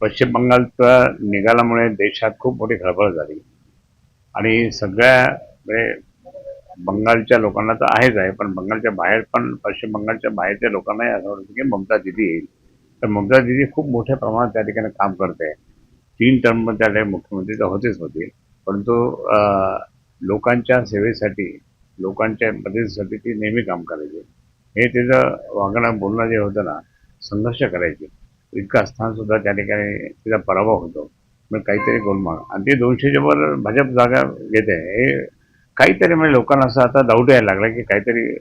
पश्चिम बंगालचा निकालामुळे देशात खूप मोठी खळबळ झाली आणि सगळ्या म्हणजे बंगालच्या लोकांना तर आहेच आहे, पण बंगालच्या बाहेर पण पश्चिम बंगालच्या बाहेरच्या लोकांनाही असं वाटतं की ममता दिदी येईल. तर ममता दिदी खूप मोठ्या प्रमाणात त्या ठिकाणी काम करते. 3 टर्म त्या ठिकाणी मुख्यमंत्री तर होतेच होते. परंतु लोकांच्या सेवेसाठी, लोकांच्या मदतीसाठी ती नेहमी काम करायची. हे तिचं वागणं, बोलणं जे होतं ना, संघर्ष करायची. इतकं असताना सुद्धा त्या ठिकाणी तिचा पराभव होतो. मग काहीतरी गोलमाल आणि ती 200च्या वर भाजप जागा घेते. हे काहीतरी म्हणजे लोकांना असं आता डाऊट यायला लागला, की काहीतरी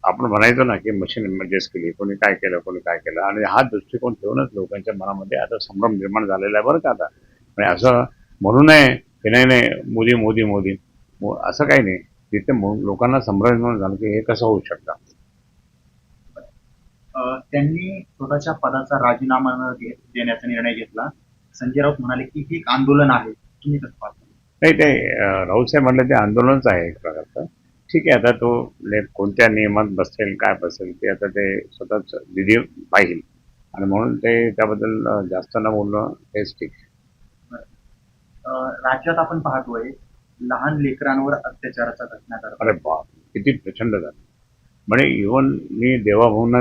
आपण म्हणायचो ना, की मशीन ॲडजस्ट केली, कोणी काय केलं, कोणी काय केलं आणि हा दृष्टिकोन ठेवूनच लोकांच्या मनामध्ये आता संभ्रम निर्माण झालेला आहे बरं का आता. म्हणजे असं म्हणू नये, की नाही, नाही मोदी, मोदी, मोदी. असं काही नाही. तिथे लोकांना संभ्रम निर्माण झाला, की हे कसं होऊ शकतं? त्यांनी स्वतःच्या पदाचा राजीनामा देण्याचा निर्णय घेतला. संजय राऊत म्हणाले की हे एक आंदोलन आहे. तुम्ही कसं पाहता? नाही ते राऊतसाहेब म्हटलं ते आंदोलनच आहे एक प्रकारचं. ठीक आहे, आता तो कोणत्या नियमात बसेल, काय बसेल ते आता ते स्वतःच विधी पाहिल आणि म्हणून ते त्याबद्दल जास्त न बोलणं हेच ठीक आहे. राज्यात आपण पाहतोय लहान लेकरांवर अत्याचाराच्या घटना अरे घडतात. बाप! किती प्रचंड झालं. म्हणजे इव्हन मी देवाभाऊंना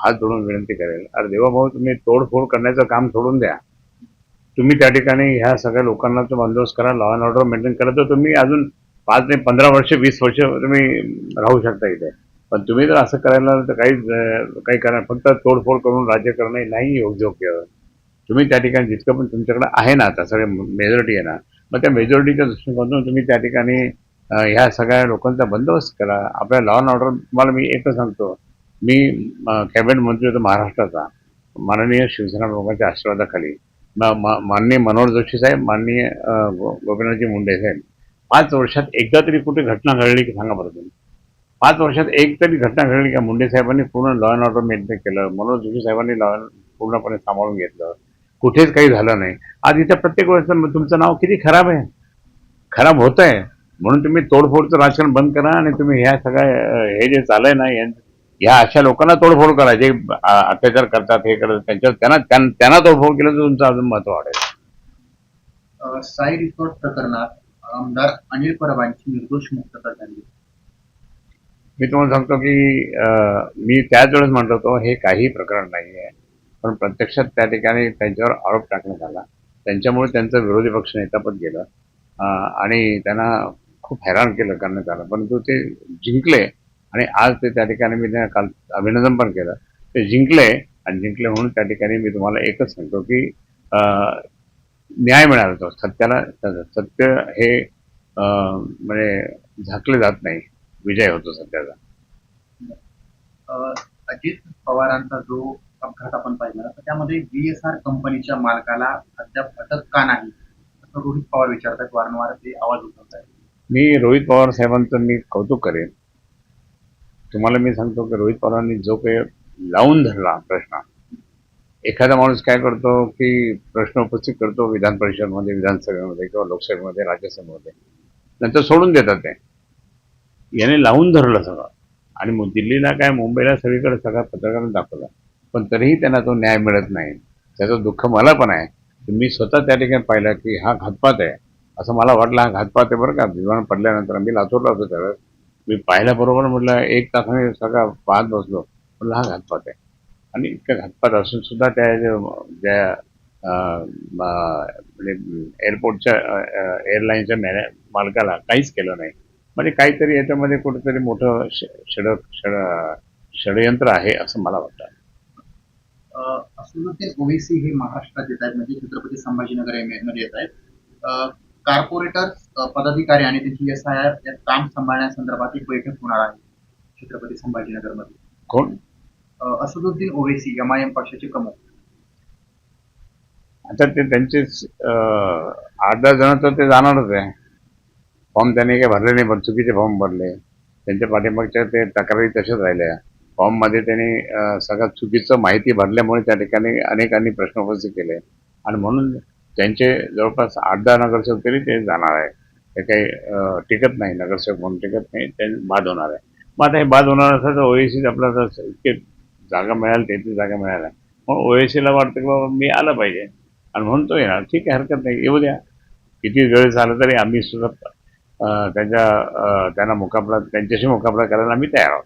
हात जोडून विनंती करेल, अरे देवाभाऊ तुम्ही तोडफोड करण्याचं काम सोडून द्या. तुम्ही त्या ठिकाणी ह्या सगळ्या लोकांना तो बंदोबस्त करा, लॉ अँड ऑर्डर मेंटेन करा, तर तुम्ही अजून 5 नाही 15 वर्ष, 20 वर्ष तुम्ही राहू शकता इथे. पण तुम्ही जर असं करायला तर काही करा, फक्त तोडफोड करून राज्य करणं नाही योग्य. तुम्ही त्या ठिकाणी जितकं पण तुमच्याकडे आहे ना आता सगळे मेजॉरिटी आहे ना, मग त्या मेजॉरिटीच्या दृष्टिकोनातून तुम्ही त्या ठिकाणी ह्या सगळ्या लोकांचा बंदोबस्त करा. आपल्या लॉ अँड ऑर्डर तुम्हाला मी एकच सांगतो, मी कॅबिनेट मंत्री होतो महाराष्ट्राचा. माननीय शिवसेना प्रमुखांच्या आशीर्वादाखाली माननीय मनोहर जोशी साहेब, माननीय गोपीनाथजी मुंडे साहेब, 5 वर्षात एकदा तरी कुठे घटना घडली की सांगा बरं तुम्ही? 5 वर्षात एक तरी घटना घडली का? मुंडे साहेबांनी पूर्ण लॉ अँड ऑर्डर मेंटेन केलं, मनोहर जोशी साहेबांनी लॉ पूर्णपणे सांभाळून घेतलं, कुठेच काही झालं नाही. आज इथं प्रत्येक वेळेस तुमचं नाव किती खराब आहे, खराब होत आहे. म्हणून तुम्ही तोडफोडचं राजकारण बंद करा आणि तुम्ही ह्या सगळ्या हे जे चाललंय ना, ह्या अशा लोकांना तोडफोड करा जे अत्याचार करतात, हे करतात, त्यांच्यावर त्यांना तोडफोड केलं तर तुमचं अजून महत्व वाढेल. साई रिसॉर्ट प्रकरणात आमदार अनिल परबांची निर्दोष मुक्तता झाली. मी तुम्हाला सांगतो की मी त्याच वेळेस म्हणत होतो हे काही प्रकरण नाही आहे, पण प्रत्यक्षात त्या ठिकाणी त्यांच्यावर आरोप टाकण्यात आला. त्यांच्यामुळे त्यांचं विरोधी पक्ष नेतापद गेलं आणि त्यांना खूप हैराण केलं करण्यात आलं, परंतु ते जिंकले आणि आज ते त्या ठिकाणी मी त्यांना काल अभिनंदन पण केलं. ते जिंकले आणि जिंकले म्हणून त्या ठिकाणी मी तुम्हाला एकच सांगतो की न्याय मिळाला. तो सत्याला सत्य हे म्हणजे झाकले जात नाही, विजय होतो सत्याचा. अजित पवारांचा जो अपघात आपण पाहिला तर त्यामध्ये VSR कंपनीच्या मालकाला अद्याप अटक का नाही असं रोहित पवार विचारतात. वारंवार ते आवाज उठवत आहेत. मी रोहित पवार साहेबांचं मी कौतुक करेन. तुम्हाला मी सांगतो की रोहित पवारांनी जो काही लावून धरला प्रश्न, एखादा माणूस काय करतो की प्रश्न उपस्थित करतो विधान परिषदमध्ये, विधानसभेमध्ये किंवा लोकसभेमध्ये, राज्यसभेमध्ये, नंतर सोडून देतात ते. याने लावून धरलं सगळं आणि मग दिल्लीला काय, मुंबईला सगळीकडे सगळ्या पत्रकारांना दाखवलं, पण तरीही त्यांना तो न्याय मिळत नाही. त्याचं दुःख मला पण आहे. मी स्वतः त्या ठिकाणी पाहिलं की हा घातपात आहे, असं मला वाटलं. हा घातपात आहे बरं का. विमान पडल्यानंतर मी लातूरला होतो त्यावेळेस. मी पाहिल्याबरोबर म्हटलं, 1 तासाने सगळं पाहत बसलो, म्हटलं हा घातपात आहे. आणि इतका घातपात असून सुद्धा त्या ज्या म्हणजे एअरपोर्टच्या एअरलाईनच्या मालकाला काहीच केलं नाही. म्हणजे काहीतरी याच्यामध्ये कुठेतरी मोठं षडयंत्र आहे असं मला वाटतं. असुद्दीन ओवैसी हे महाराष्ट्रात येत आहेत, म्हणजे छत्रपती संभाजीनगर मध्ये येत आहेत. कॉर्पोरेटर पदाधिकारी आणि त्यांची SIR यात काम सांभाळण्यासंदर्भात एक बैठक होणार आहे छत्रपती संभाजीनगरमध्ये. कोण? असदुद्दीन ओवैसी MIM पक्षाचे प्रमुख. आता ते त्यांचेच 8-10 जण तर ते जाणारच आहे. फॉर्म त्यांनी काही भरले नाही, पण चुकीचे फॉर्म भरले. त्यांच्या पाठीमागच्या ते तक्रारी तशाच राहिल्या. फॉर्ममध्ये त्यांनी सगळ्यात चुकीचं माहिती भरल्यामुळे त्या ठिकाणी अनेकांनी प्रश्न उपस्थित केले आणि म्हणून त्यांचे जवळपास 8-10 नगरसेवक तरी ते जाणार आहे. ते काही टिकत नाही, नगरसेवक म्हणून टिकत नाही, ते बाद होणार आहे. मग आता हे बाद होणार असं तर ओएसी आपल्याला इतके जागा मिळाल, 33 जागा मिळाल्या, मग ओएसीला वाटतं की बाबा मी आलं पाहिजे. आणि म्हणून तो येणार. ठीक आहे, हरकत नाही, येऊ द्या. किती वेळ झाला तरी आम्ही सुद्धा त्यांना मुकाबला, त्यांच्याशी मुकाबला करायला आम्ही तयार आहोत.